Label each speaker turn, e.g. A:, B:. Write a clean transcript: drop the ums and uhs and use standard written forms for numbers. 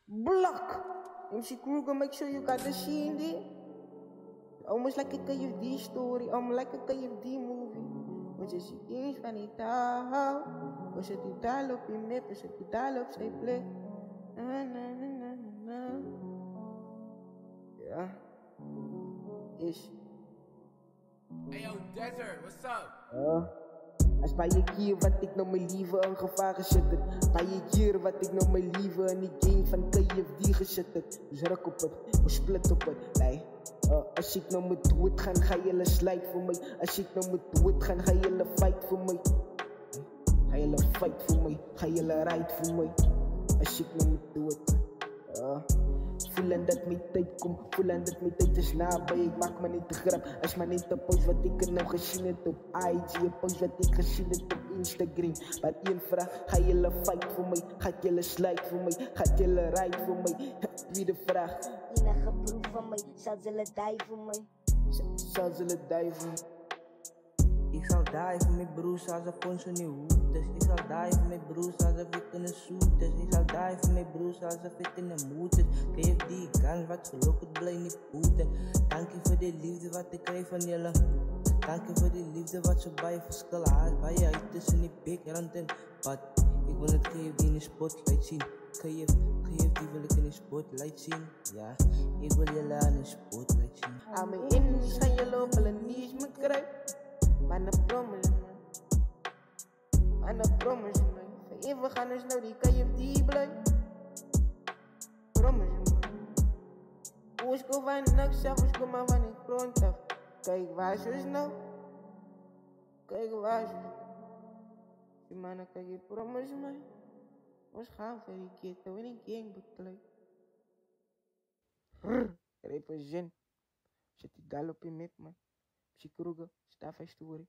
A: Block! MC Kruger, make sure you got the sheen there. Almost like a KFD story, like a KFD movie. Want je ziet eens van die taal. We zetten die taal op je map, we zetten die taal op zijn plek. Na, na, na, na, na, na. Ja. Is.
B: Hey yo, Desert, what's up?
A: Als bij je keer wat ik nou mijn lieven in gevaar gezet heb. Bij je keer wat ik nou mijn lieven in die gang van KFD gezet heb. Dus ruk op het, we split op het. Nee. Als ik nou moet dood gaan, ga jullie slide voor mij. Als ik nou moet dood gaan, ga jullie fight voor mij. Ga jullie fight voor mij, ga jullie ride voor mij. Als ik nou moet dood. Voelen dat mijn tijd komt, voelen dat mijn tijd is nabij. Ik maak me niet te grap, als maar niet de post wat ik er nou gezien heb op IG. Een post wat ik gezien heb op Instagram. Maar één vraag, ga jullie fight voor mij? Gaat jullie slide voor mij? Gaat jullie ride voor mij? Tweede vraag.
C: Enige proef van mij, zal ze die voor mij?
A: Zal ze die voor mij?
D: Ik zal die voor mijn broers als een poncho niet hoed is. Ik zal die voor mijn broers als een ik in een suit is. Ik zal die voor mijn broers als een ik in een moed is. Geef die kans wat gelukkig blij niet boeten. Dank je voor de liefde wat ik krijg van jullie. Dank je voor de liefde wat ze bij je verschillen. Haast bij je uit tussen die big rand en bad. Ik wil het geef die in de spotlight zien. Geef die wil ik in de spotlight zien. Ja, ik wil jullie aan de spotlight zien.
A: Aan mijn indies gaan jullie op hulle knees me kruip. Maar na promise man. Maar na promise man. Voor eeuwig gaan ons nou die KFD blij. Promise man. Oos go van niks af, oos kom maar van die grond af. Kijk waar ze is nou. Kijk waar ze is nou. Die mannen kan je promise man. Ons gaan voor die ghetto in die gang bekleed. Represent. Zet die dal op je map man. MC Kruger, Staffa Story.